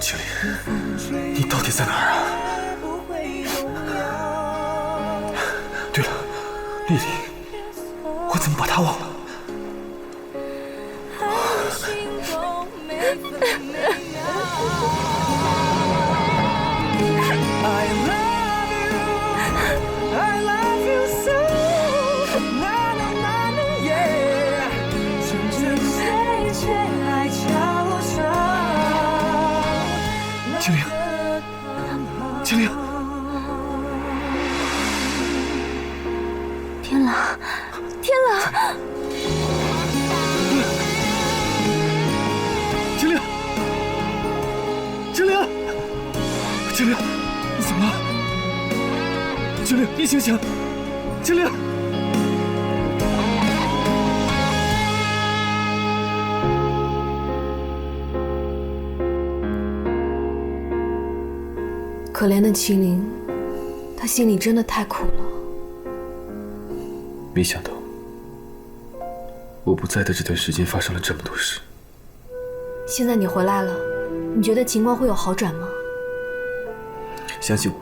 青灵，你到底在哪儿啊？对了，丽丽，我怎么把她忘了？青灵，青灵，天狼，天狼！青灵，青灵，青灵，你怎么了？青灵，你醒醒！青灵。可怜的麒麟，他心里真的太苦了。没想到，我不在的这段时间发生了这么多事。现在你回来了，你觉得情况会有好转吗？相信我，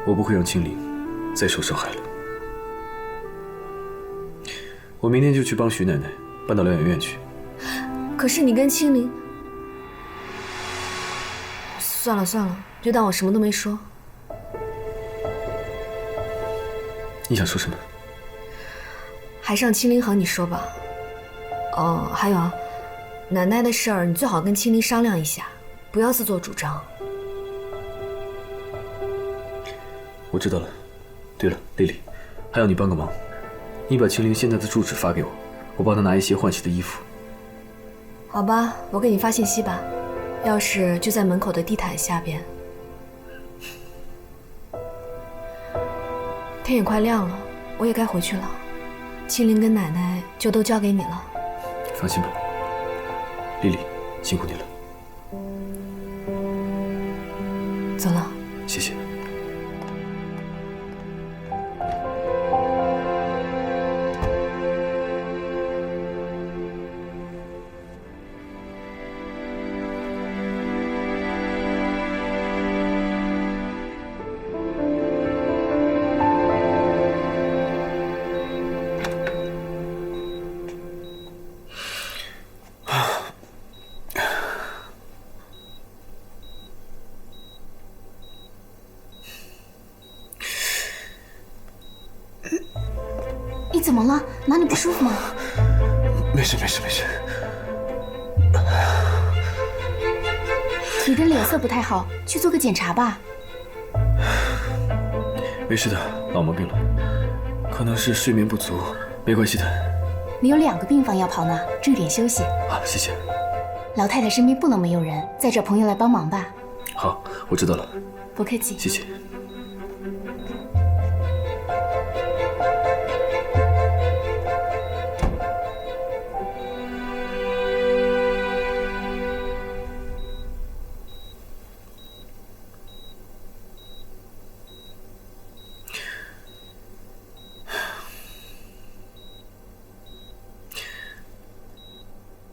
我不会让青灵再受伤害了。我明天就去帮徐奶奶搬到疗养院去。可是你跟青灵……算了算了，就当我什么都没说。你想说什么？还是让青灵和你说吧。哦，还有啊，奶奶的事儿你最好跟青灵商量一下，不要自作主张。我知道了。对了，丽丽，还要你帮个忙，你把青灵现在的住址发给我，我帮她拿一些换洗的衣服。好吧，我给你发信息吧。钥匙就在门口的地毯下边。天也快亮了，我也该回去了。青灵跟奶奶就都交给你了。放心吧，丽丽，辛苦你了。走了。谢谢。你怎么了？哪里不舒服吗？没事没事没事。你的脸色不太好，去做个检查吧。没事的，老毛病了，可能是睡眠不足，没关系的。你有2个病房要跑呢，注意点休息。好，谢谢。老太太身边不能没有人，再找朋友来帮忙吧。好，我知道了。不客气。谢谢。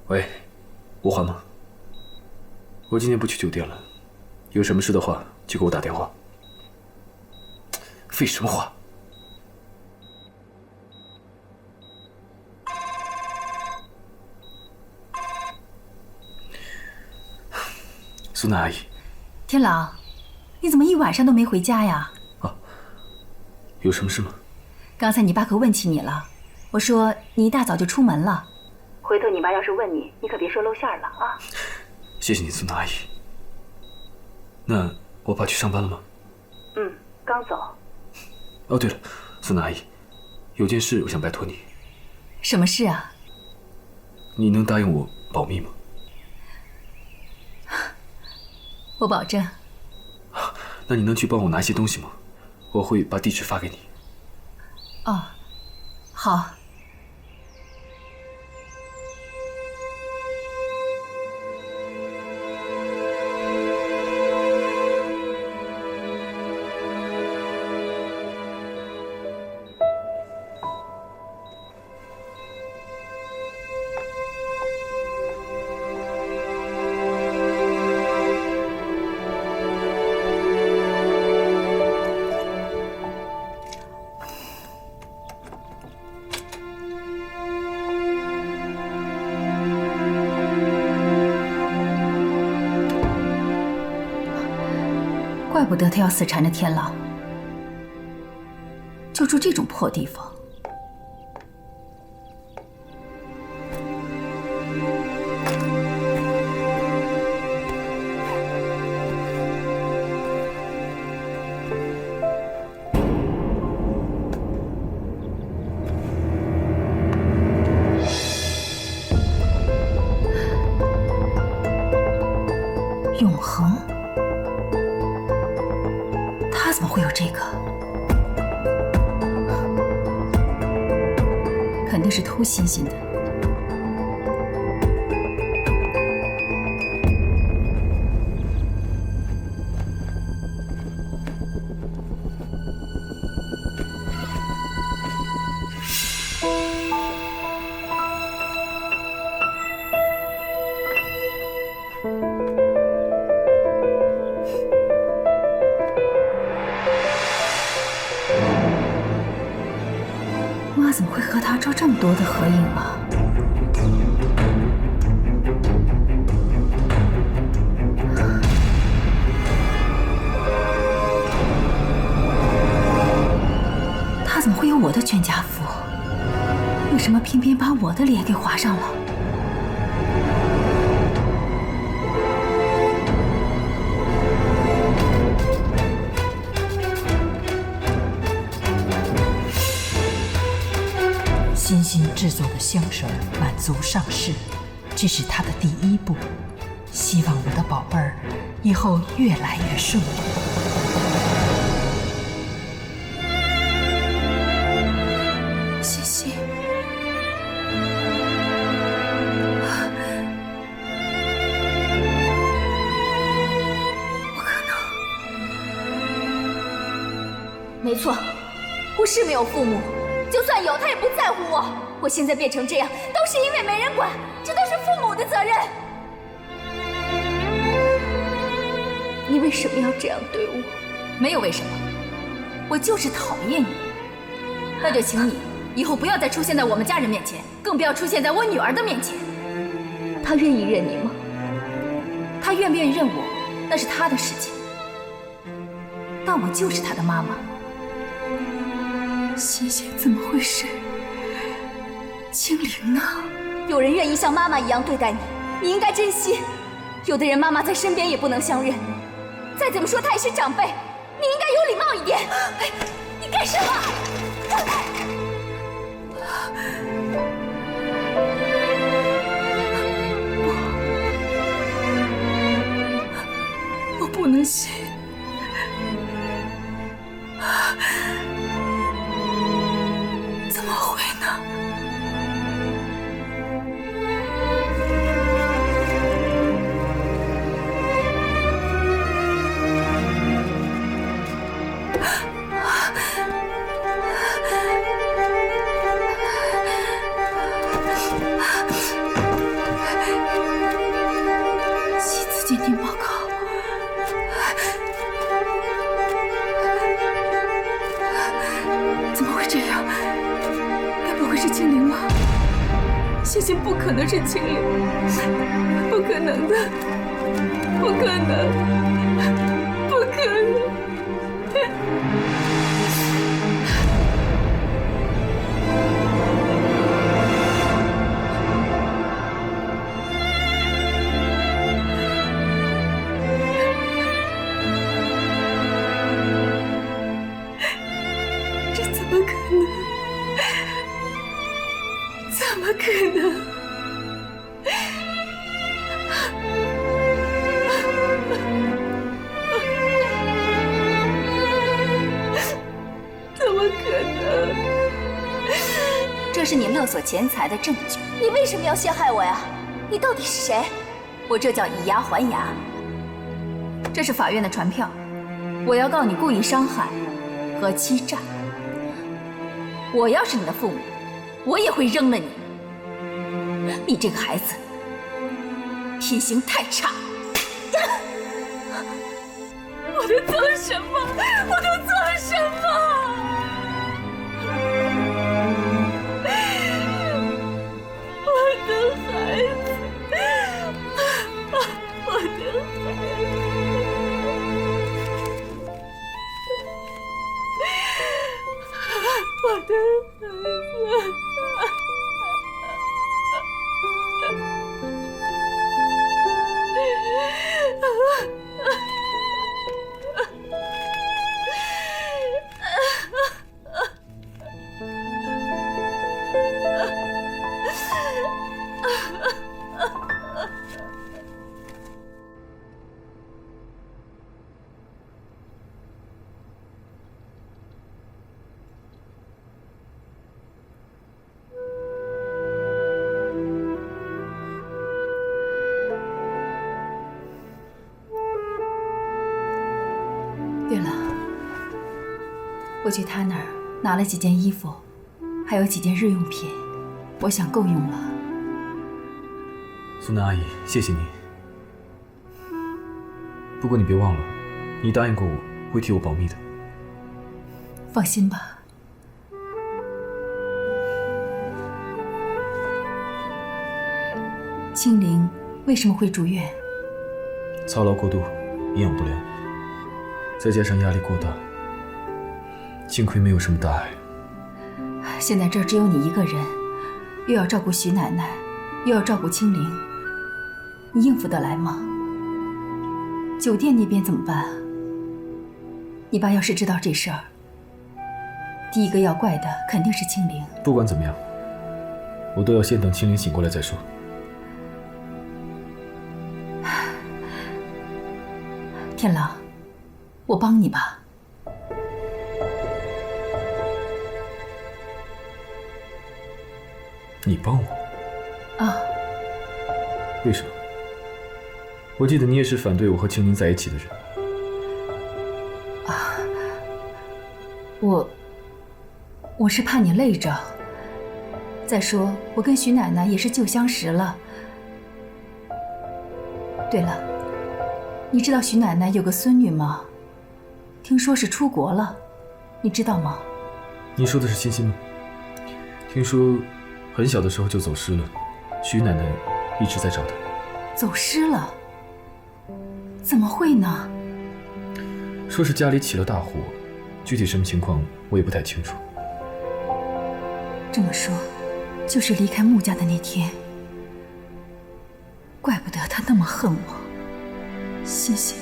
喂，吴华吗？我今天不去酒店了，有什么事的话就给我打电话。废什么话！苏娜阿姨，天狼，你怎么一晚上都没回家呀？啊，有什么事吗？刚才你爸可问起你了，我说你一大早就出门了。回头你爸要是问你，你可别说露馅了啊！谢谢你，苏娜阿姨。那我爸去上班了吗？嗯，刚走。哦，对了，苏娜阿姨，有件事我想拜托你。什么事啊？你能答应我保密吗？我保证。那你能去帮我拿些东西吗？我会把地址发给你。哦，好。怪不得他要死缠着天狼，就住这种破地方。永恒，他怎么会有这个？肯定是偷星星的。妈怎么会和他照这么多的合影啊？他怎么会有我的全家福？为什么偏偏把我的脸给划上了？精心制作的香水满足上市，这是他的第一步。希望我的宝贝儿以后越来越顺利。西西，不可能！没错，我是没有父母。就算有，他也不在乎我。我现在变成这样，都是因为没人管，这都是父母的责任。你为什么要这样对我？没有为什么，我就是讨厌你。那就请你以后不要再出现在我们家人面前，更不要出现在我女儿的面前。他愿意认你吗？他愿不愿意认我，那是他的事情。但我就是他的妈妈。欣欣，怎么回事？青灵呢？有人愿意像妈妈一样对待你，你应该珍惜。有的人妈妈在身边也不能相认，再怎么说她也是长辈，你应该有礼貌一点。哎，你干什么？我不能信。怎么会呢？妻子鉴定报告。怎么会这样？该不会是青灵吧？欣欣不可能是青灵，不可能的，不可能，不可能！这怎么可能？怎么可能？怎么可能？这是你勒索钱财的证据。你为什么要陷害我呀？你到底是谁？我这叫以牙还牙。这是法院的传票，我要告你故意伤害和欺诈。我要是你的父母，我也会扔了你。你这个孩子，品行太差。我都做了什么？我都做了什么？我的孩子，我的孩子。我去他那儿拿了几件衣服，还有几件日用品，我想够用了。苏南阿姨，谢谢你。不过你别忘了，你答应过我会替我保密的。放心吧。青灵为什么会住院？操劳过度，营养不良，再加上压力过大，幸亏没有什么大碍。现在这儿只有你一个人，又要照顾徐奶奶，又要照顾青灵，你应付得来吗？酒店那边怎么办啊？你爸要是知道这事儿，第一个要怪的肯定是青灵。不管怎么样，我都要先等青灵醒过来再说。天狼，我帮你吧。你帮我？啊？为什么？我记得你也是反对我和青灵在一起的人。我是怕你累着。再说，我跟徐奶奶也是旧相识了。对了，你知道徐奶奶有个孙女吗？听说是出国了，你知道吗？你说的是欣欣吗？听说很小的时候就走失了，徐奶奶一直在找她。走失了？怎么会呢？说是家里起了大火，具体什么情况我也不太清楚。这么说，就是离开穆家的那天。怪不得他那么恨我。欣欣，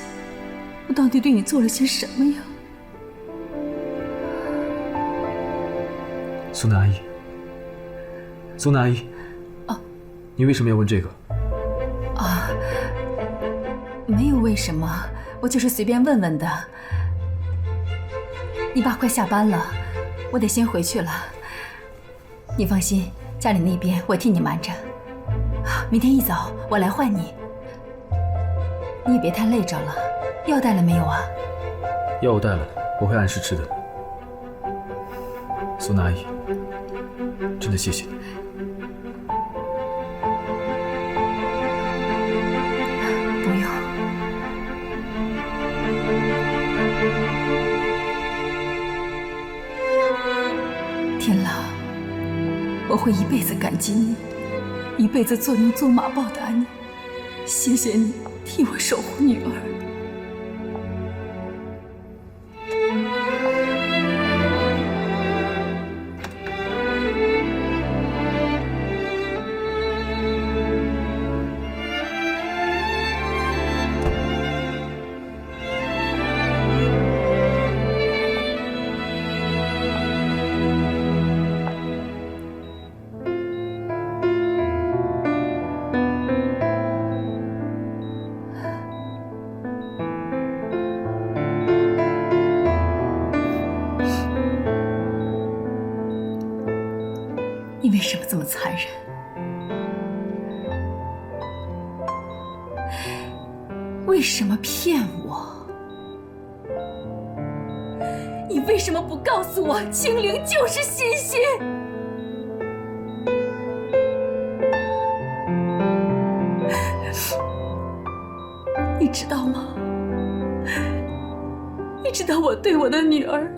我到底对你做了些什么呀？苏南阿姨，苏南阿姨，你为什么要问这个？没有为什么，我就是随便问问的。你爸快下班了，我得先回去了。你放心，家里那边我替你瞒着。明天一早我来换你。你也别太累着了，药带了没有啊？药我带了，我会按时吃的。苏南阿姨，真的谢谢你。不用。天狼，我会一辈子感激你，一辈子做牛做马报答你。谢谢你替我守护女儿。你为什么这么残忍？为什么骗我？你为什么不告诉我青灵就是欣欣？你知道吗？你知道我对我的女儿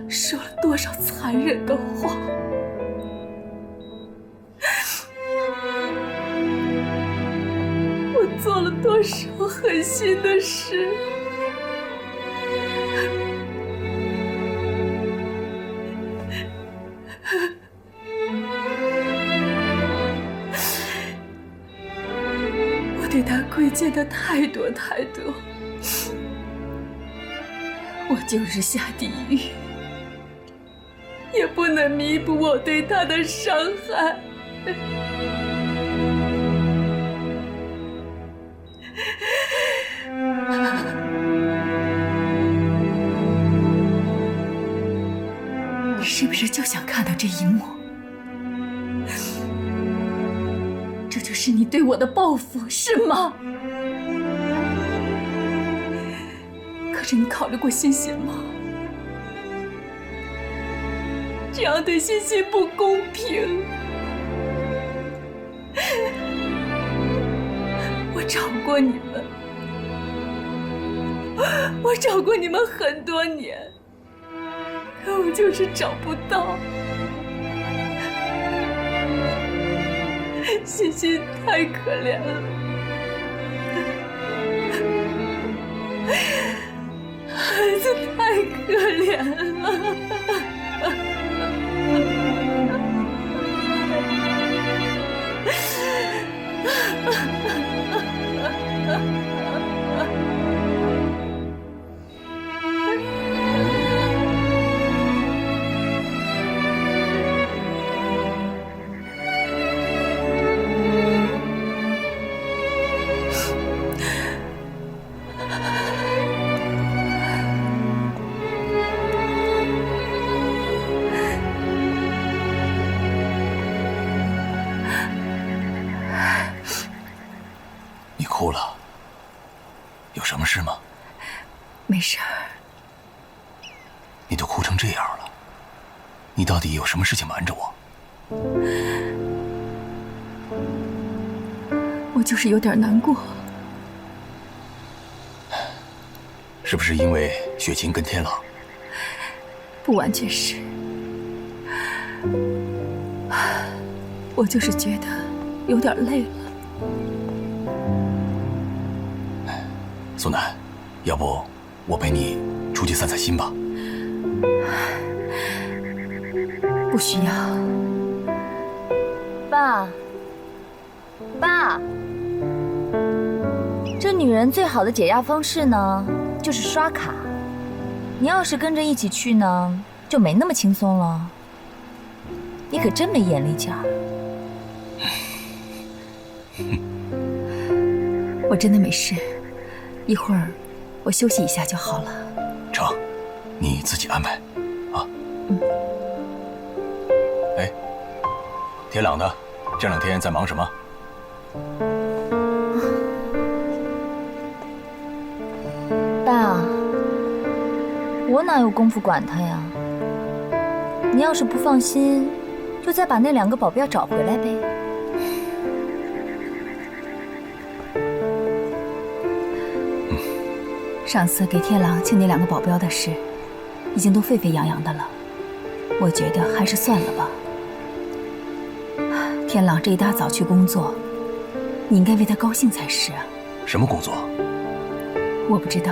说了多少残忍的话？我做了多少狠心的事？我对他亏欠的太多太多，我就是下地狱也不能弥补我对他的伤害。你是不是就想看到这一幕？这就是你对我的报复，是吗？可是你考虑过欣欣吗？这样对欣欣不公平。我找过你们，我找过你们很多年，可我就是找不到。欣欣太可怜了，孩子太可怜了。你哭了，有什么事吗？没事儿。你都哭成这样了，你到底有什么事情瞒着我？我就是有点难过。是不是因为雪琴跟天狼？不完全是，我就是觉得有点累了。苏南，要不我陪你出去散散心吧？不需要。爸，这女人最好的解压方式呢，就是刷卡。你要是跟着一起去呢，就没那么轻松了。你可真没眼力劲儿。我真的没事，一会儿我休息一下就好了。成，你自己安排，啊。哎，天朗呢？这两天在忙什么？爸，我哪有功夫管他呀？你要是不放心，就再把那2个保镖找回来呗。上次给天狼请那2个保镖的事，已经都沸沸扬扬的了，我觉得还是算了吧。天狼这一大早去工作，你应该为他高兴才是啊。什么工作？我不知道。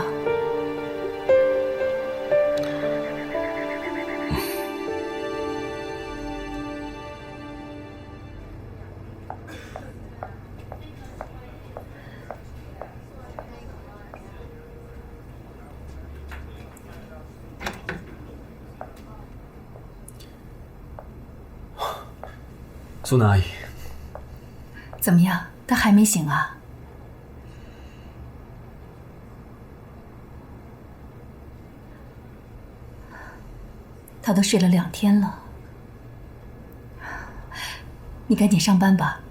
苏南阿姨，怎么样？他还没醒啊？他都睡了2天了。你赶紧上班吧，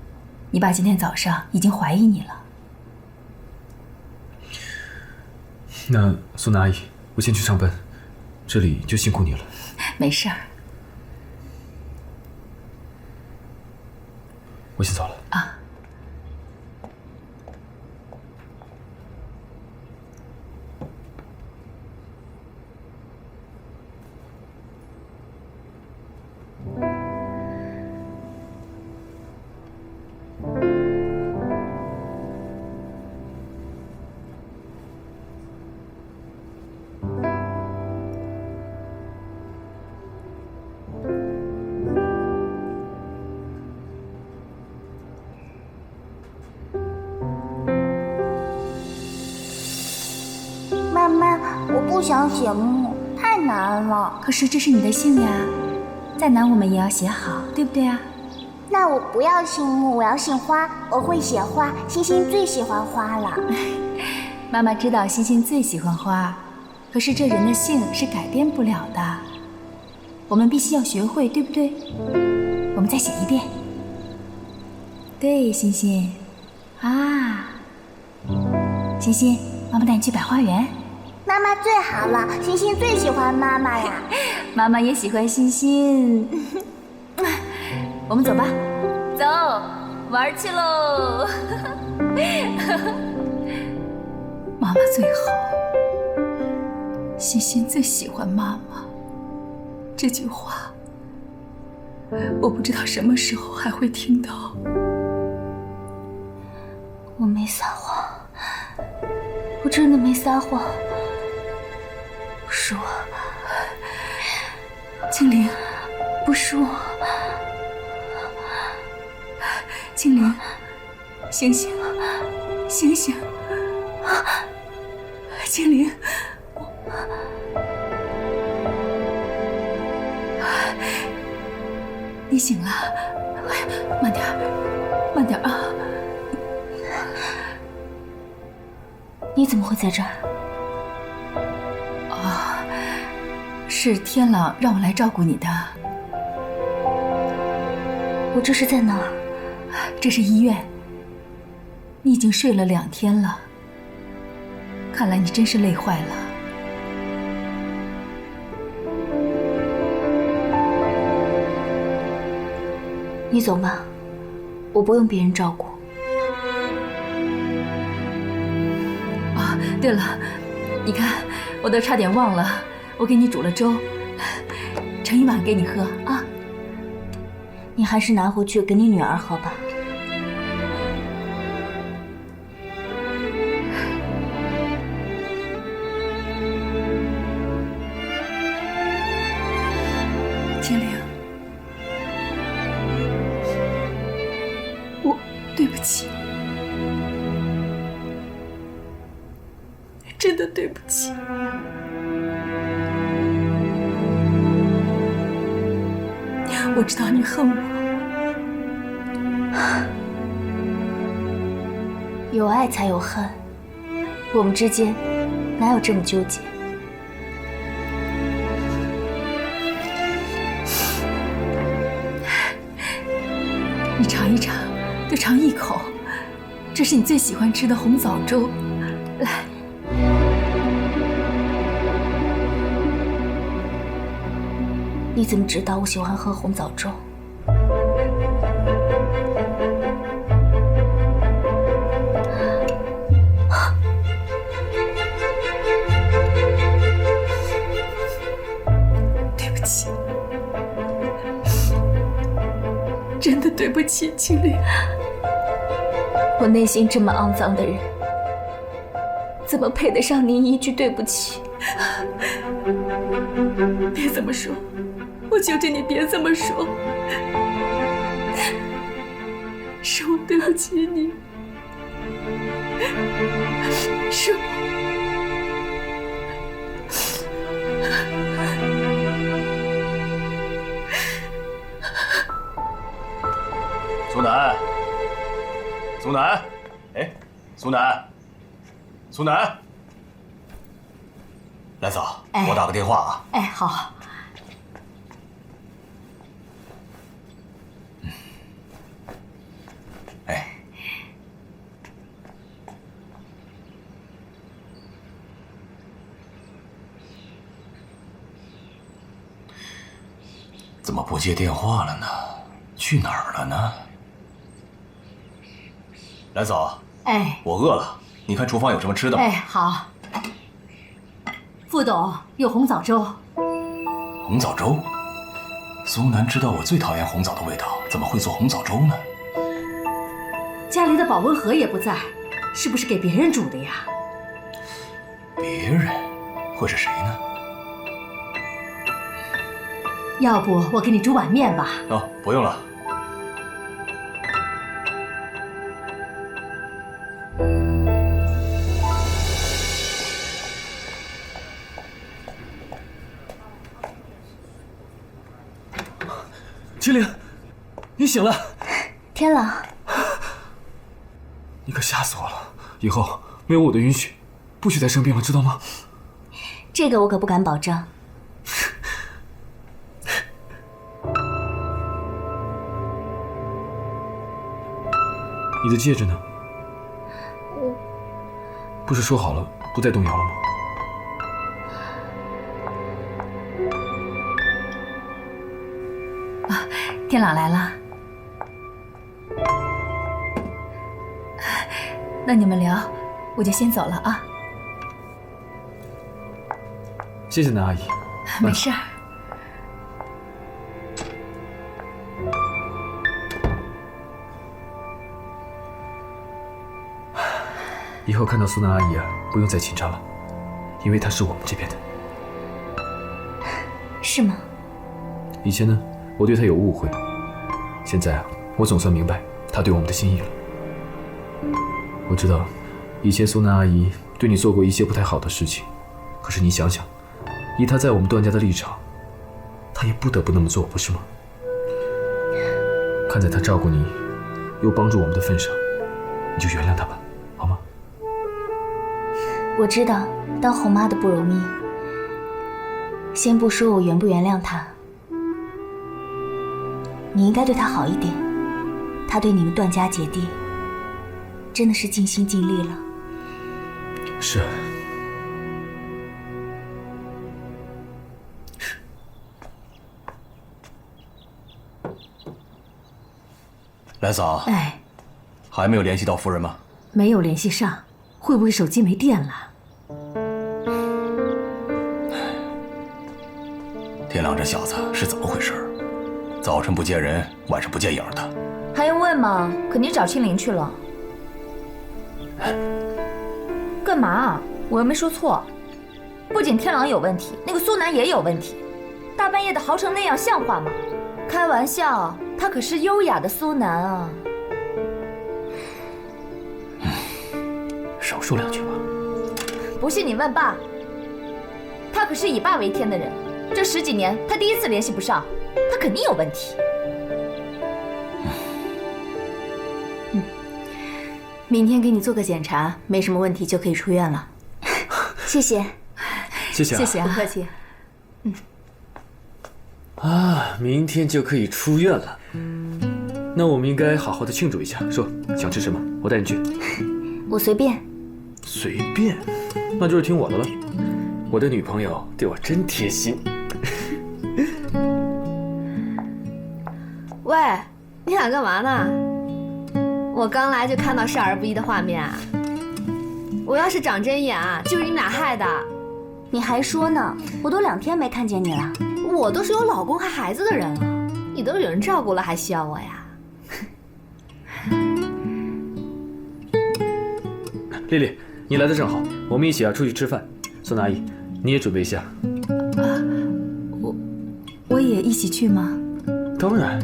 你爸今天早上已经怀疑你了。那苏南阿姨，我先去上班，这里就辛苦你了。没事儿。我先走了啊。妈妈，我不想写墓，太难了。可是这是你的姓呀，再难我们也要写好，对不对啊？那我不要姓木，我要姓花。我会写花，欣欣最喜欢花了。妈妈知道欣欣最喜欢花，可是这人的姓是改变不了的，我们必须要学会，对不对？我们再写一遍。对，欣欣，啊，欣欣，妈妈带你去百花园。妈妈妈最好了，欣欣最喜欢妈妈呀。妈妈也喜欢欣欣。我们走吧，走，玩去喽。妈妈最好，欣欣最喜欢妈妈。这句话，我不知道什么时候还会听到。我没撒谎，我真的没撒谎，不是我，精灵，不是我，精灵，醒醒，醒醒，精灵，你醒了，哎呀，慢点儿，慢点儿啊！你怎么会在这儿？啊，是天朗让我来照顾你的。我这是在哪儿？这是医院。你已经睡了2天了，看来你真是累坏了。你走吧，我不用别人照顾。啊，对了，你看，我都差点忘了，我给你煮了粥，盛一碗给你喝啊。你还是拿回去给你女儿喝吧。精灵，我对不起，真的对不起。我知道你恨我，有爱才有恨，我们之间哪有这么纠结？你尝一尝，就尝一口，这是你最喜欢吃的红枣粥，来。你怎么知道我喜欢喝红枣粥？对不起，真的对不起，青灵。我内心这么肮脏的人，怎么配得上您一句对不起？别这么说，我求求你别这么说，是我对不起你，是我。苏南，苏南，哎，苏南，苏南，来嫂，我打个电话啊。哎，好。哎，怎么不接电话了呢？去哪儿了呢？来嫂，哎，我饿了，你看厨房有什么吃的吗？哎，好。副董有红枣粥。红枣粥？苏南知道我最讨厌红枣的味道，怎么会做红枣粥呢？家里的保温盒也不在，是不是给别人煮的呀？别人会是谁呢？要不我给你煮碗面吧？哦，不用了。精灵，你醒了！天朗，你可吓死我了！以后没有我的允许，不许再生病了，知道吗？这个我可不敢保证。你的戒指呢？不是说好了不再动摇了吗？天朗来了，那你们聊，我就先走了啊。谢谢南阿姨。没事儿。以后看到苏南阿姨啊，不用再紧张了，因为她是我们这边的。是吗？以前呢，我对她有误会，现在啊，我总算明白她对我们的心意了。我知道，以前苏南阿姨对你做过一些不太好的事情，可是你想想，以她在我们段家的立场，她也不得不那么做，不是吗？看在她照顾你，又帮助我们的份上，你就原谅她吧，好吗？我知道当后妈的不容易，先不说我原不原谅她，你应该对她好一点。她对你们段家姐弟真的是尽心尽力了。是啊。来嫂，哎，还没有联系到夫人吗？没有联系上，会不会手机没电了？天朗这小子是怎么回事？早晨不见人，晚上不见影的。还用问吗？肯定找青灵去了。干嘛？我又没说错。不仅天狼有问题，那个苏南也有问题。大半夜的嚎成那样，像话吗？开玩笑，他可是优雅的苏南啊。少说两句吧。不信你问爸，他可是以爸为天的人，这10几年他第一次联系不上，他肯定有问题。明天给你做个检查，没什么问题就可以出院了。谢谢。谢谢啊。谢谢啊，不客气。啊，明天就可以出院了。那我们应该好好的庆祝一下。说，想吃什么？我带你去。我随便。随便，那就是听我的了。我的女朋友对我真贴心。喂，你俩干嘛呢？我刚来就看到少儿不宜的画面啊！我要是长针眼啊，就是你们俩害的。你还说呢？我都2天没看见你了。我都是有老公还孩子的人了，你都有人照顾了，还需要我呀？丽丽，你来的正好，我们一起啊出去吃饭。苏南阿姨，你也准备一下。我也一起去吗？当然。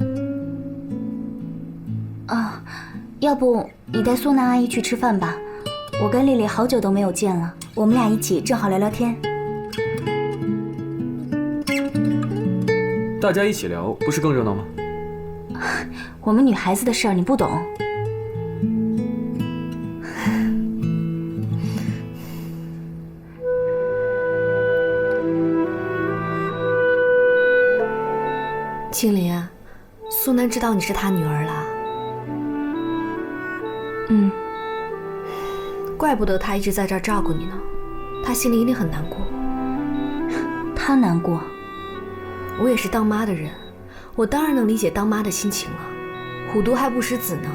啊，要不你带苏南阿姨去吃饭吧？我跟丽丽好久都没有见了，我们俩一起正好聊聊天。大家一起聊，不是更热闹吗？我们女孩子的事儿你不懂。青林，苏南知道你是他女儿了。怪不得他一直在这儿照顾你呢，他心里一定很难过。他难过。我也是当妈的人，我当然能理解当妈的心情了。虎毒还不食子呢，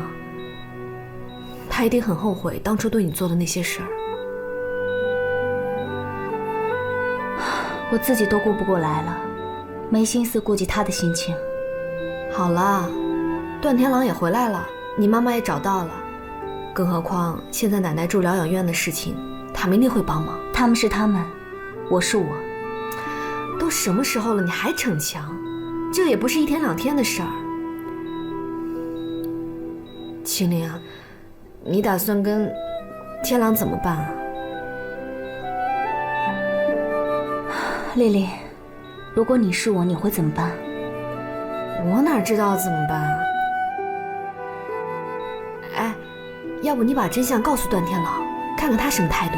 他一定很后悔当初对你做的那些事儿。我自己都顾不过来了，没心思顾及他的心情。好了，段天狼也回来了，你妈妈也找到了，更何况现在奶奶住疗养院的事情，他们一定会帮忙。他们是他们，我是我。都什么时候了，你还逞强？这也不是1天2天的事儿。青灵啊，你打算跟天狼怎么办啊？丽丽，如果你是我，你会怎么办？我哪知道怎么办啊？哎，要不你把真相告诉段天狼，看看他什么态度。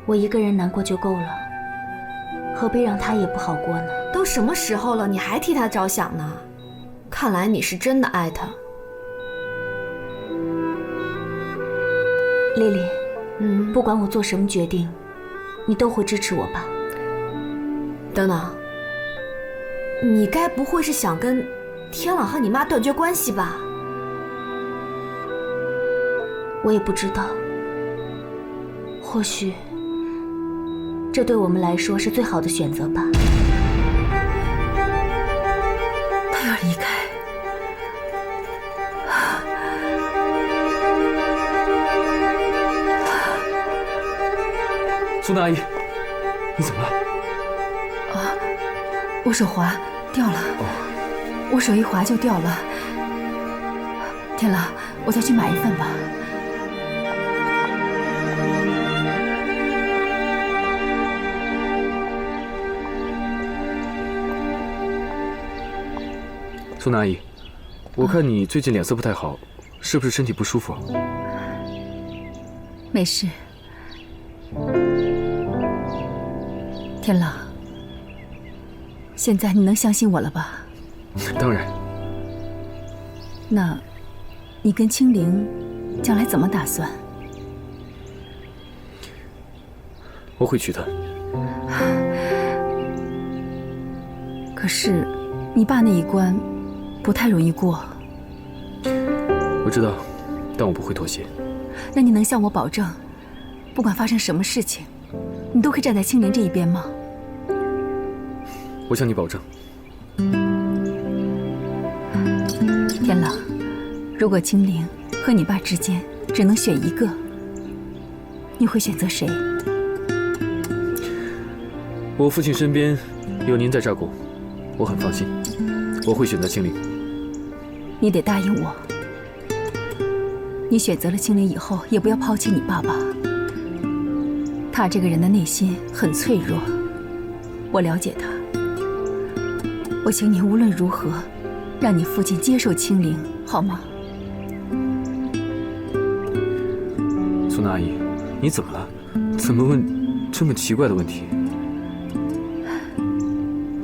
我一个人难过就够了，何必让他也不好过呢？都什么时候了，你还替他着想呢？看来你是真的爱他。丽丽，不管我做什么决定，你都会支持我吧？等等，你该不会是想跟天朗和你妈断绝关系吧？我也不知道，或许这对我们来说是最好的选择吧。他要离开。苏娜阿姨，你怎么了？啊，我手滑掉了。我手一滑就掉了。天朗，我再去买一份吧。苏娜阿姨，我看你最近脸色不太好，是不是身体不舒服？没事。天朗，现在你能相信我了吧？当然。那，你跟青灵将来怎么打算？我会娶她。可是，你爸那一关不太容易过。我知道，但我不会妥协。那你能向我保证，不管发生什么事情，你都会站在青灵这一边吗？我向你保证。天朗，如果青灵和你爸之间只能选一个，你会选择谁？我父亲身边有您在照顾，我很放心。我会选择青灵。你得答应我，你选择了青灵以后，也不要抛弃你爸爸。他这个人的内心很脆弱，我了解他。我请你无论如何，让你父亲接受青灵，好吗？苏娜阿姨，你怎么了？怎么问这么奇怪的问题？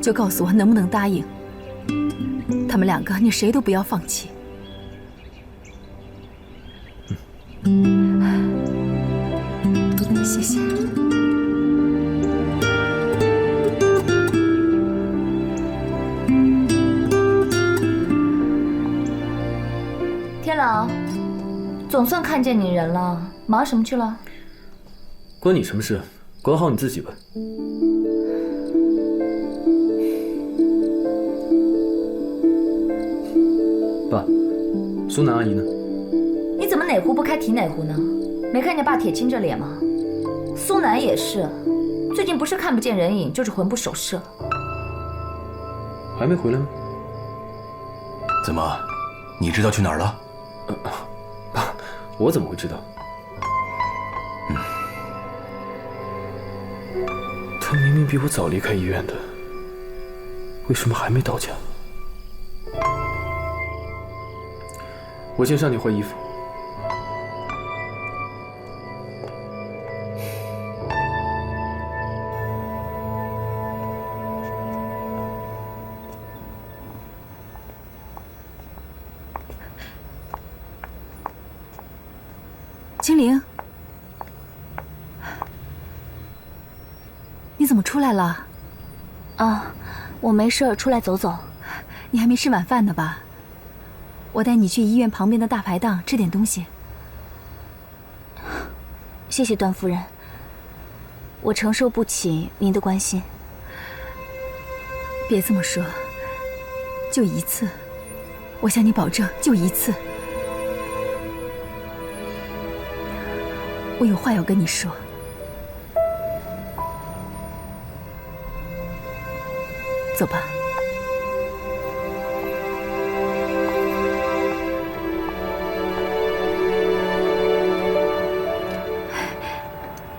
就告诉我能不能答应。他们两个，你谁都不要放弃。谢谢。天朗，总算看见你人了，忙什么去了？关你什么事？管好你自己吧。爸，苏南阿姨呢？你怎么哪壶不开提哪壶呢？没看见爸铁青着脸吗？苏南也是，最近不是看不见人影，就是魂不守舍。还没回来吗？怎么，你知道去哪儿了？爸，我怎么会知道？他明明比我早离开医院的，为什么还没到家？我先上去换衣服。青灵，你怎么出来了？啊，我没事，出来走走。你还没吃晚饭呢吧？我带你去医院旁边的大排档吃点东西。谢谢段夫人，我承受不起您的关心。别这么说，就一次，我向你保证，就一次。我有话要跟你说。走吧。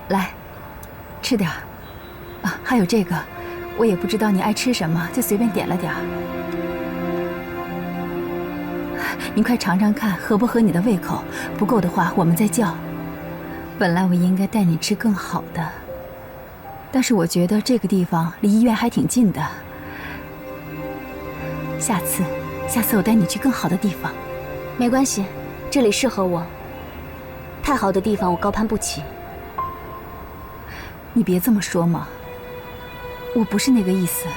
来，吃点儿。啊，还有这个，我也不知道你爱吃什么，就随便点了点儿。你快尝尝看，合不合你的胃口？不够的话，我们再叫。本来我应该带你吃更好的，但是我觉得这个地方离医院还挺近的。下次我带你去更好的地方。没关系，这里适合我。太好的地方我高攀不起。你别这么说嘛，我不是那个意思。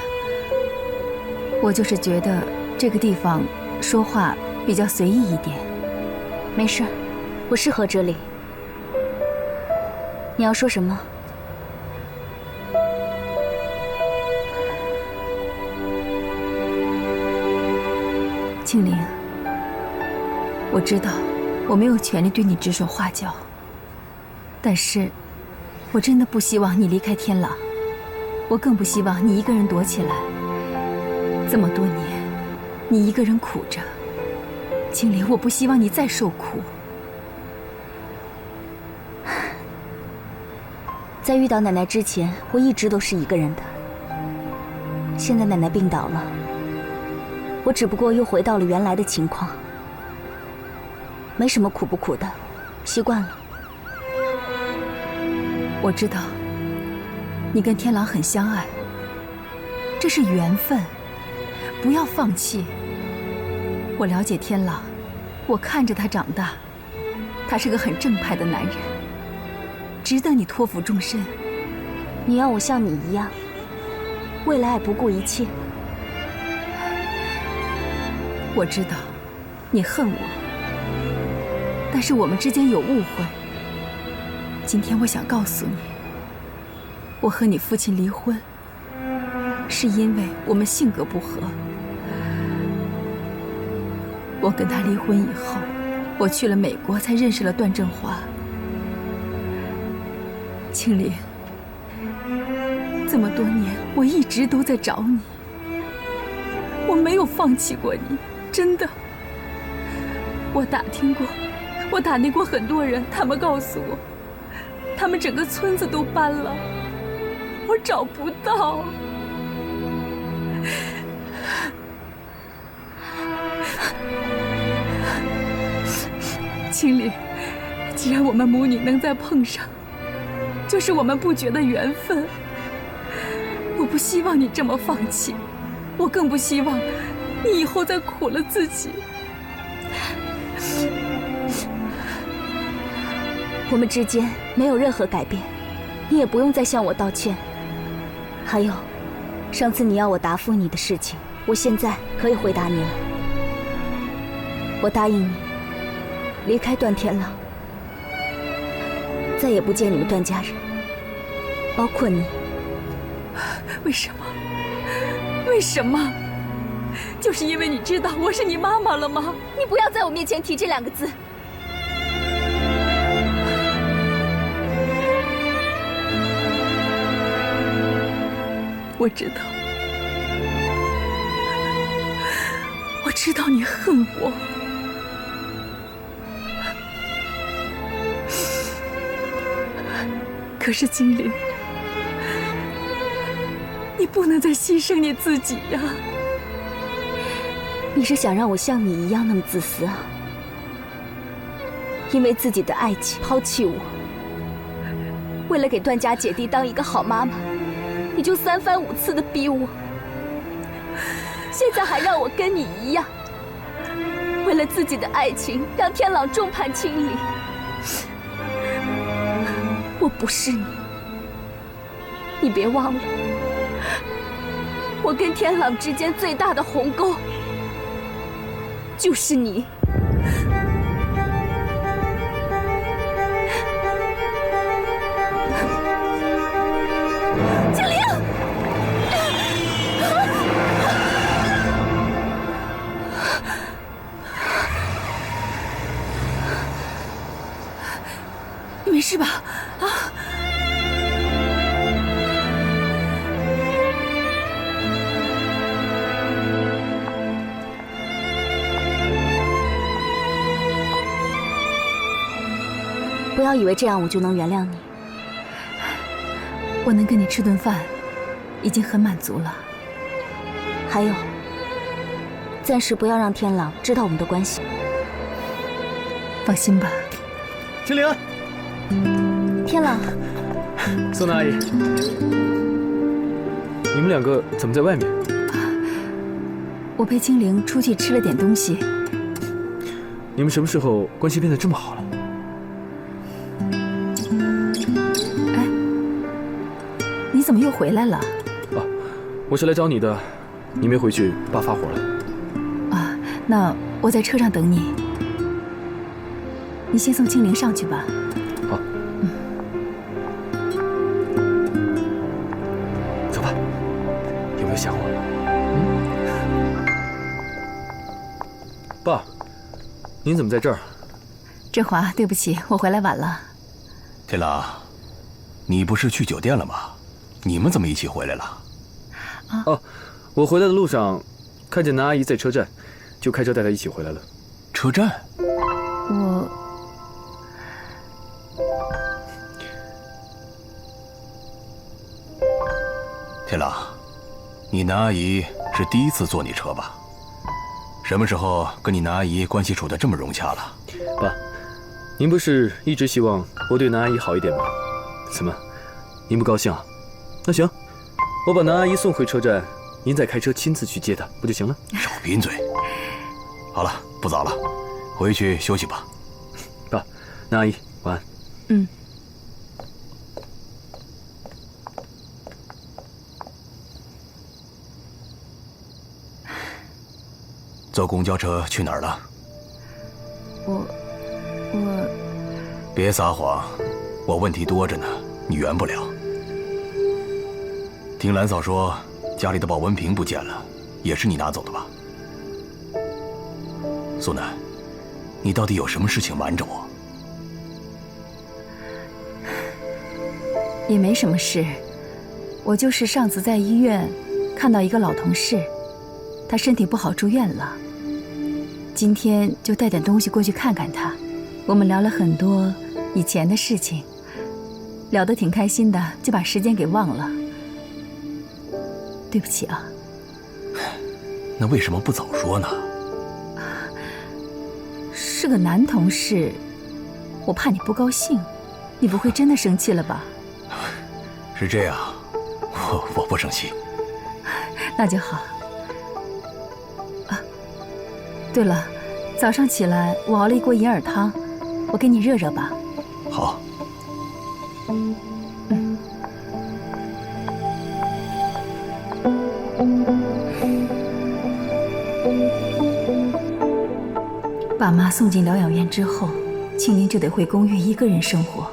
我就是觉得这个地方说话比较随意一点。没事，我适合这里。你要说什么？青灵，我知道我没有权利对你指手画脚，但是我真的不希望你离开天狼，我更不希望你一个人躲起来。这么多年，你一个人苦着，青灵，我不希望你再受苦。在遇到奶奶之前，我一直都是一个人的。现在奶奶病倒了，我只不过又回到了原来的情况，没什么苦不苦的，习惯了。我知道，你跟天狼很相爱，这是缘分，不要放弃。我了解天狼，我看着他长大，他是个很正派的男人，值得你托付终身。你要我像你一样，为了爱不顾一切？我知道，你恨我，但是我们之间有误会。今天我想告诉你，我和你父亲离婚，是因为我们性格不合。我跟他离婚以后，我去了美国，才认识了段振华。青灵，这么多年我一直都在找你，我没有放弃过你，真的。我打听过很多人，他们告诉我，他们整个村子都搬了，我找不到。青灵，既然我们母女能再碰上，就是我们不绝的缘分。我不希望你这么放弃，我更不希望你以后再苦了自己。我们之间没有任何改变，你也不用再向我道歉。还有，上次你要我答复你的事情，我现在可以回答你了。我答应你，离开段天狼，再也不见你们段家人，包括你。为什么？为什么？就是因为你知道我是你妈妈了吗？你不要在我面前提这两个字。我知道，我知道你恨我。可是精灵，你不能再牺牲你自己呀！你是想让我像你一样那么自私啊？因为自己的爱情抛弃我，为了给段家姐弟当一个好妈妈，你就3番5次的逼我，现在还让我跟你一样，为了自己的爱情让天朗众叛亲离。我不是你，你别忘了，我跟天朗之间最大的鸿沟就是你。精灵，你没事吧？啊！不要以为这样我就能原谅你。我能跟你吃顿饭，已经很满足了。还有，暂时不要让天朗知道我们的关系。放心吧。青灵，天朗，宋娜阿姨，你们两个怎么在外面？我陪精灵出去吃了点东西。你们什么时候关系变得这么好了？你怎么又回来了？哦，我是来找你的，你没回去，爸发火了。啊，那我在车上等你。你先送青灵上去吧。好。走吧。有没有想我？爸，您怎么在这儿？振华，对不起，我回来晚了。天狼，你不是去酒店了吗？你们怎么一起回来了？哦，我回来的路上看见南阿姨在车站，就开车带她一起回来了。车站？天狼，你南阿姨是第一次坐你车吧？什么时候跟你南阿姨关系处得这么融洽了？爸，您不是一直希望我对南阿姨好一点吗？怎么，您不高兴啊？那行，我把南阿姨送回车站，您再开车亲自去接她，不就行了？少贫嘴。好了，不早了，回去休息吧。爸，南阿姨晚安。嗯。坐公交车去哪儿了？我别撒谎，我问题多着呢，你圆不了。听兰嫂说，家里的保温瓶不见了，也是你拿走的吧？苏南，你到底有什么事情瞒着我？也没什么事，我就是上次在医院看到一个老同事，他身体不好住院了。今天就带点东西过去看看他，我们聊了很多以前的事情，聊得挺开心的，就把时间给忘了。对不起啊。那为什么不早说呢？是个男同事，我怕你不高兴，你不会真的生气了吧？是这样，我不生气。那就好。对了，早上起来我熬了一锅银耳汤，我给你热热吧。好。爸妈送进疗养院之后，青灵就得回公寓一个人生活。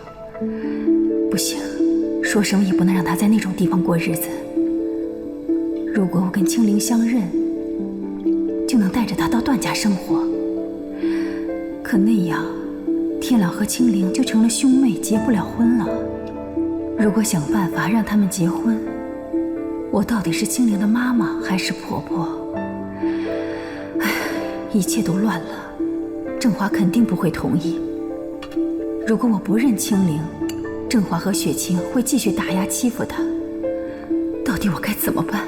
不行，说什么也不能让她在那种地方过日子。如果我跟青灵相认，就能带着她到段家生活。可那样，天朗和青灵就成了兄妹，结不了婚了。如果想办法让他们结婚，我到底是青灵的妈妈还是婆婆？唉，一切都乱了。振华肯定不会同意。如果我不认青灵，振华和雪清会继续打压欺负她。到底我该怎么办？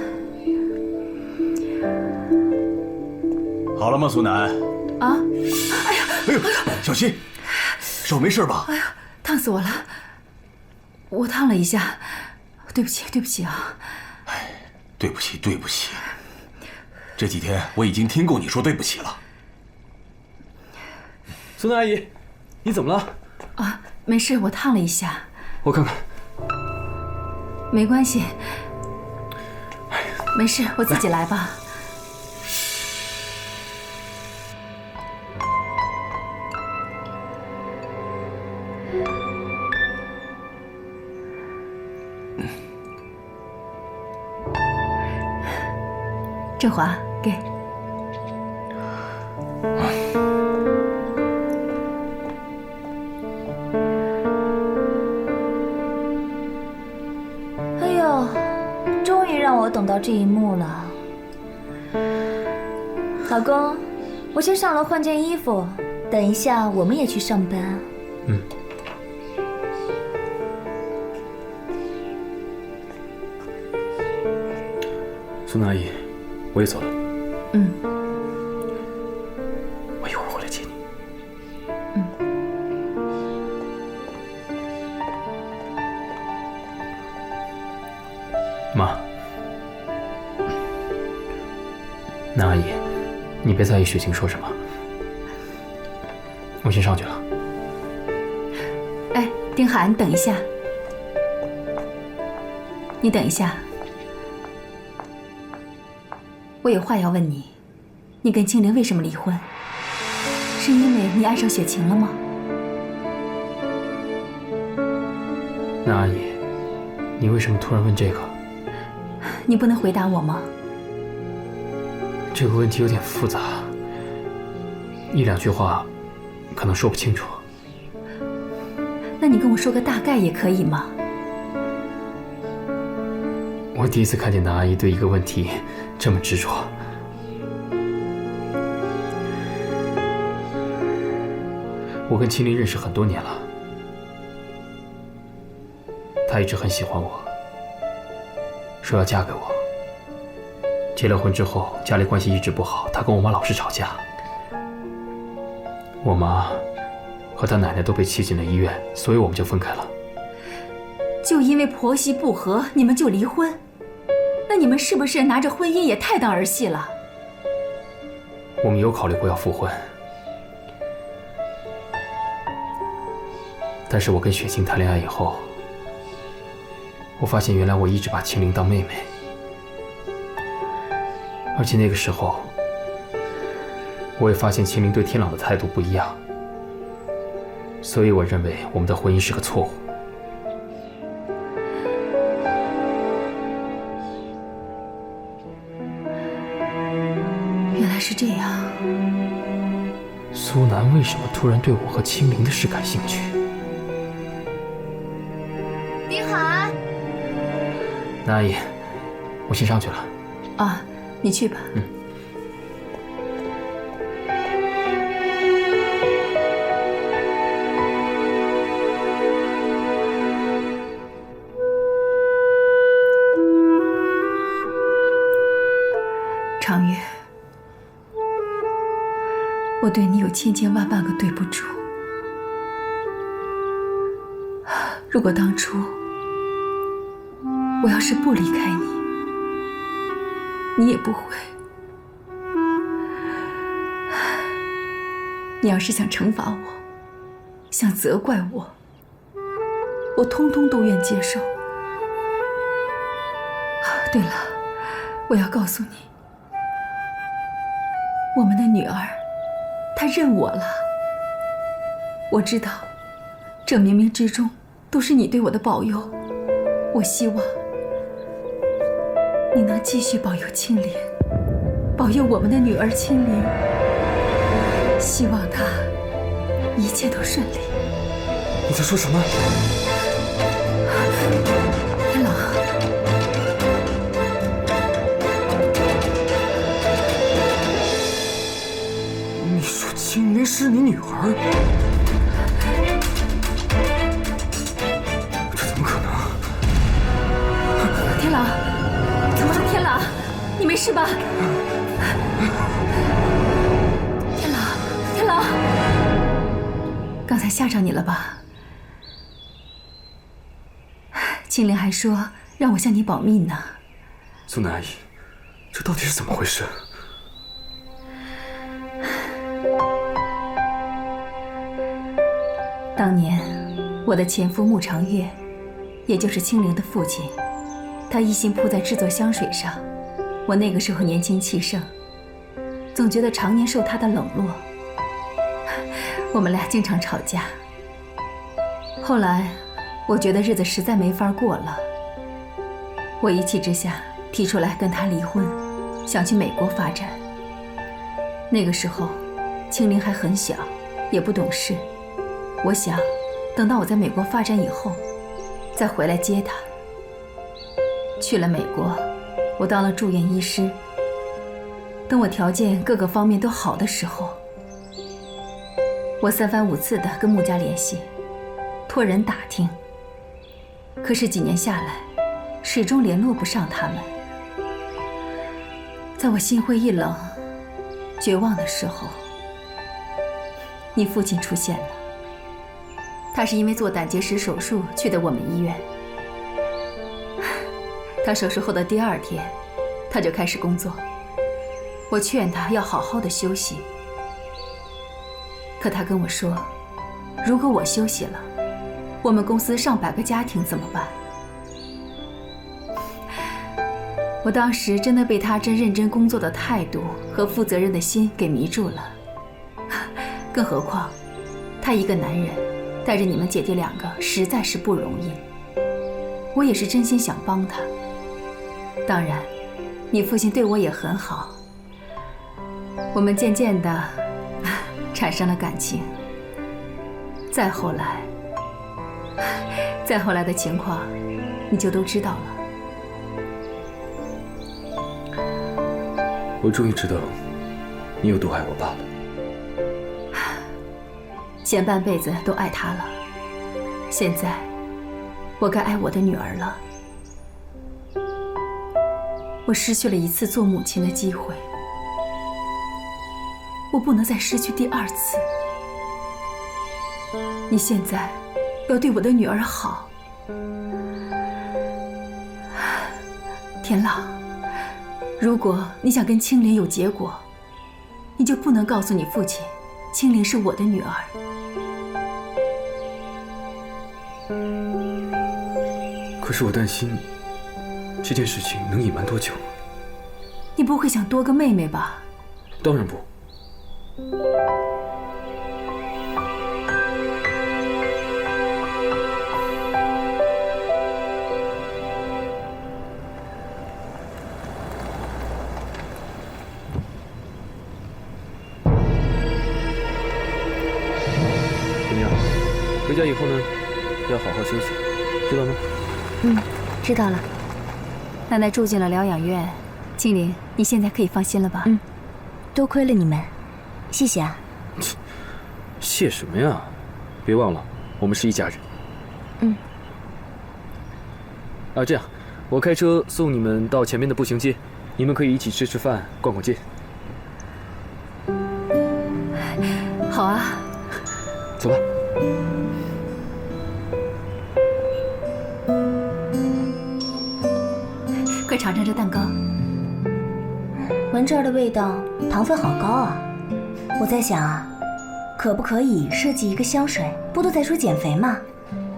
好了吗，苏南？啊！哎呦，小心，手没事吧？哎呀，烫死我了！我烫了一下，对不起，对不起啊！哎，对不起，对不起。这几天我已经听够你说对不起了。苏南阿姨，你怎么了？啊，没事，我烫了一下。我看看。没关系，没事，我自己来吧。振华，给。哎呦，终于让我等到这一幕了。老公，我先上楼换件衣服，等一下我们也去上班。嗯。苏南阿姨，我也走了。嗯。我一会儿回来接你。嗯。妈，南阿姨，你别在意雪晴说什么。我先上去了。哎，丁海，你等一下。你等一下。我有话要问你，你跟青灵为什么离婚？是因为你爱上雪晴了吗？那阿姨，你为什么突然问这个？你不能回答我吗？这个问题有点复杂，一两句话可能说不清楚。那你跟我说个大概也可以吗？我第一次看见南阿姨对一个问题这么执着。我跟青灵认识很多年了，她一直很喜欢我，说要嫁给我。结了婚之后，家里关系一直不好，她跟我妈老是吵架。我妈和她奶奶都被气进了医院，所以我们就分开了。就因为婆媳不和，你们就离婚？那你们是不是拿着婚姻也太当儿戏了？我们有考虑过要复婚，但是我跟雪晴谈恋爱以后，我发现原来我一直把青灵当妹妹，而且那个时候，我也发现青灵对天朗的态度不一样，所以我认为我们的婚姻是个错误。原来是这样。苏南为什么突然对我和青灵的事感兴趣？丁海，那阿姨，我先上去了。啊，你去吧。长月，我对你有千千万万个对不住。如果当初我要是不离开你，你也不会。你要是想惩罚我，想责怪我，我通通都愿接受。对了，我要告诉你，我们的女儿，她认我了。我知道，这冥冥之中都是你对我的保佑。我希望你能继续保佑青灵，保佑我们的女儿青灵。希望她一切都顺利。你在说什么？天朗，你说青灵是你女儿？这怎么可能？天朗，怎么了？天朗，你没事吧？天朗，天朗，刚才吓着你了吧？青灵还说让我向你保密呢。苏南阿姨，这到底是怎么回事？当年我的前夫穆长月，也就是青灵的父亲，他一心扑在制作香水上。我那个时候年轻气盛，总觉得常年受他的冷落，我们俩经常吵架。后来我觉得日子实在没法过了，我一气之下提出来跟他离婚，想去美国发展。那个时候青灵还很小，也不懂事，我想等到我在美国发展以后再回来接他。去了美国，我当了住院医师。等我条件各个方面都好的时候，我三番五次的跟穆家联系，托人打听，可是几年下来始终联络不上他们。在我心灰意冷绝望的时候，你父亲出现了。他是因为做胆结石手术去的我们医院。他手术后的第2天，他就开始工作。我劝他要好好的休息，可他跟我说，如果我休息了，我们公司上百个家庭怎么办？我当时真的被他这认真工作的态度和负责任的心给迷住了。更何况，他一个男人带着你们姐弟两个实在是不容易。我也是真心想帮他。当然，你父亲对我也很好。我们渐渐的产生了感情。再后来的情况，你就都知道了。我终于知道，你有多爱我爸了。前半辈子都爱他了，现在我该爱我的女儿了。我失去了一次做母亲的机会，我不能再失去第二次。你现在要对我的女儿好。田朗，如果你想跟青莲有结果，你就不能告诉你父亲，青莲是我的女儿。可是我担心，这件事情能隐瞒多久？你不会想多个妹妹吧？当然不。怎么样？回家以后呢，要好好休息，知道吗？知道了。奶奶住进了疗养院，青灵，你现在可以放心了吧？多亏了你们，谢谢啊。谢什么呀？别忘了，我们是一家人。这样，我开车送你们到前面的步行街，你们可以一起吃吃饭、逛逛街。好啊，走吧。快尝尝这蛋糕。闻这儿的味道，糖分好高啊！我在想啊，可不可以设计一个香水？不都在说减肥吗？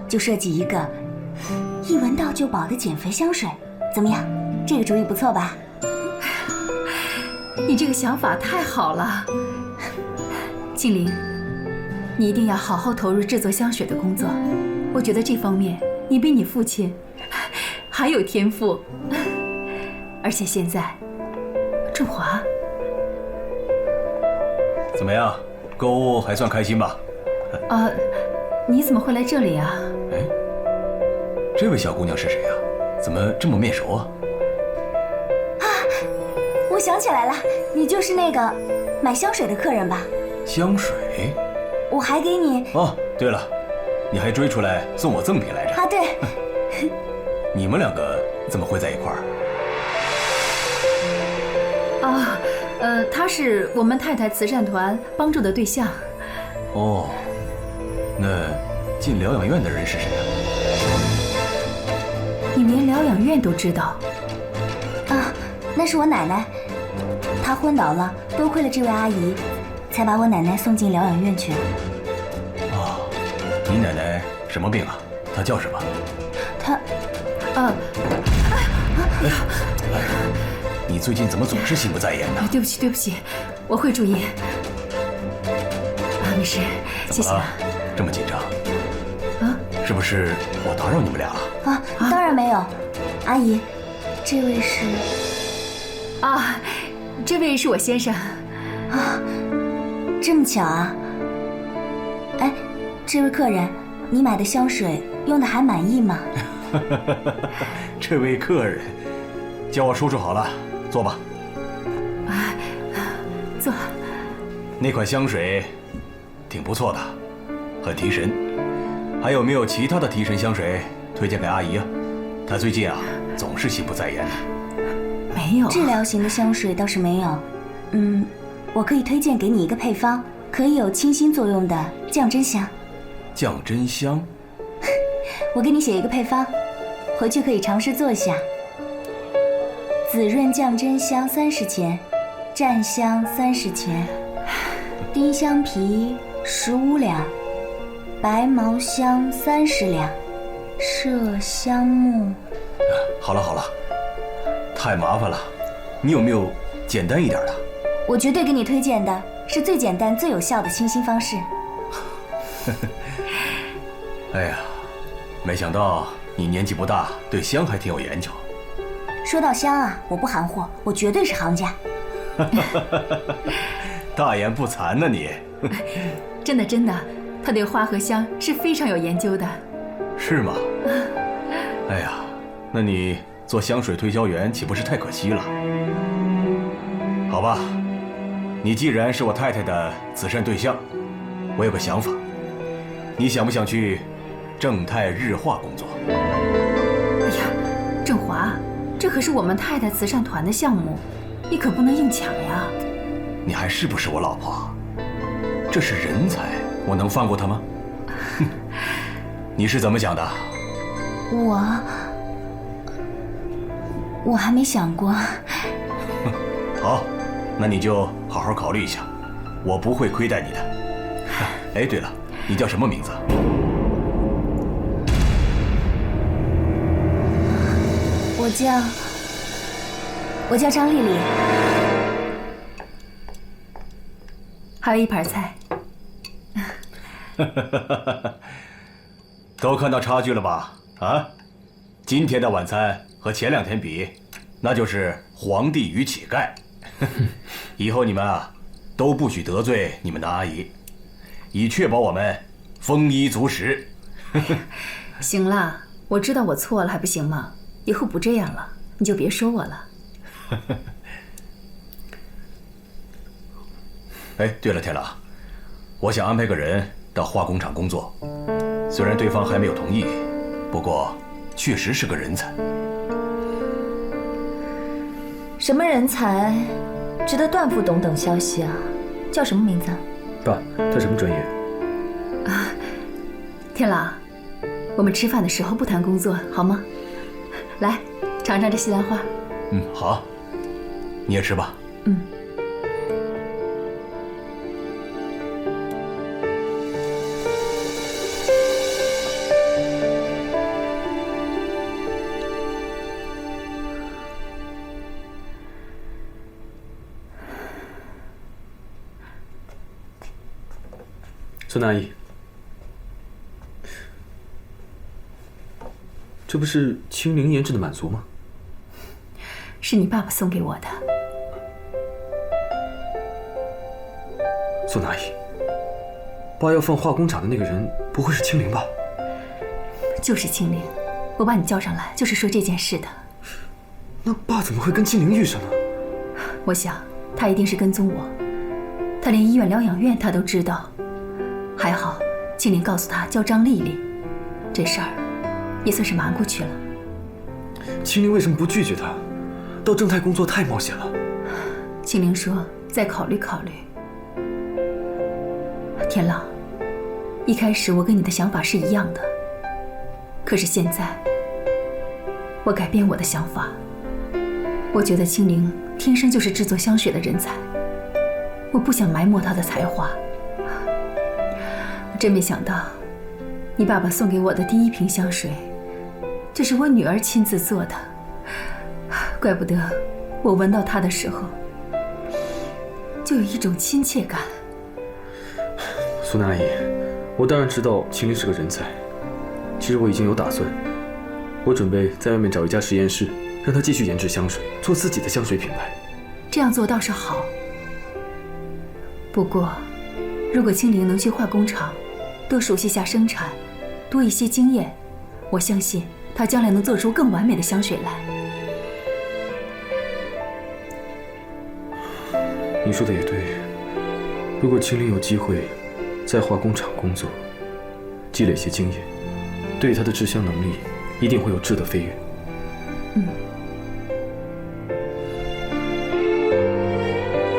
就设计一个一闻到就饱的减肥香水，怎么样？这个主意不错吧？你这个想法太好了，青灵，你一定要好好投入制作香水的工作。我觉得这方面你比你父亲还有天赋。而且现在，振华，怎么样？购物还算开心吧？你怎么会来这里啊？哎，这位小姑娘是谁呀？怎么这么面熟啊？我想起来了，你就是那个买香水的客人吧？香水？我还给你……哦，对了，你还追出来送我赠品来着？啊，对。你们两个怎么会在一块儿？他是我们太太慈善团帮助的对象。哦，那进疗养院的人是谁啊？你连疗养院都知道？啊，那是我奶奶，她昏倒了，多亏了这位阿姨，才把我奶奶送进疗养院去。啊，你奶奶什么病啊？她叫什么？她，你最近怎么总是心不在焉呢？对不起，对不起，我会注意。没事，谢谢。这么紧张？是不是我打扰你们俩了？当然没有。阿姨，这位是？这位是我先生。这么巧啊！哎，这位客人，你买的香水用的还满意吗？这位客人，叫我叔叔好了，坐吧。坐。那款香水挺不错的，很提神。还有没有其他的提神香水推荐给阿姨啊？她最近总是心不在焉的。没有。治疗型的香水倒是没有。我可以推荐给你一个配方，可以有清新作用的降真香。降真香？我给你写一个配方，回去可以尝试做一下。紫润降真香30钱，占香30钱，丁香皮15两，白毛香30两，麝香木。好了好了，太麻烦了，你有没有简单一点的？我绝对给你推荐的是最简单、最有效的清新方式。哎呀，没想到你年纪不大，对香还挺有研究。说到香啊，我不含糊，我绝对是行家。大言不惭呢你。真的真的，他对花和香是非常有研究的。是吗？哎呀，那你做香水推销员岂不是太可惜了？好吧，你既然是我太太的慈善对象，我有个想法，你想不想去正泰日化工作？哎呀，振华，这可是我们太太慈善团的项目，你可不能硬抢呀。你还是不是我老婆？这是人才，我能放过他吗？你是怎么想的？我还没想过。好，那你就好好考虑一下，我不会亏待你的。哎，对了，你叫什么名字？我叫张丽丽。还有一盘菜。都看到差距了吧？啊，今天的晚餐和前2天比，那就是皇帝与乞丐。以后你们啊，都不许得罪你们的阿姨，以确保我们丰衣足食。行了，我知道我错了，还不行吗？以后不这样了，你就别说我了。哎，对了，天朗，我想安排个人到化工厂工作，虽然对方还没有同意，不过确实是个人才。什么人才，值得段副董等消息啊？叫什么名字？爸，他什么专业？啊，天朗，我们吃饭的时候不谈工作好吗？来，尝尝这西兰花。好，你也吃吧。孙阿姨，这不是清灵研制的满足吗？是你爸爸送给我的。孙阿姨，爸要放化工厂的那个人不会是清灵吧？就是清灵，我把你叫上来就是说这件事的。那爸怎么会跟清灵遇上呢？我想他一定是跟踪我，他连医院疗养院他都知道。还好清灵告诉他叫张丽丽，这事儿也算是瞒过去了。清灵为什么不拒绝他？到正泰工作太冒险了。清灵说再考虑考虑。天朗，一开始我跟你的想法是一样的，可是现在我改变我的想法。我觉得清灵天生就是制作香水的人才，我不想埋没她的才华。我真没想到，你爸爸送给我的第1瓶香水，这是我女儿亲自做的，怪不得我闻到它的时候，就有一种亲切感。苏娜阿姨，我当然知道清灵是个人才，其实我已经有打算，我准备在外面找一家实验室，让他继续研制香水，做自己的香水品牌。这样做倒是好，不过，如果清灵能去化工厂，多熟悉下生产，多一些经验，我相信她将来能做出更完美的香水来。你说的也对，如果清灵有机会在化工厂工作，积累些经验，对她的制香能力一定会有质的飞跃。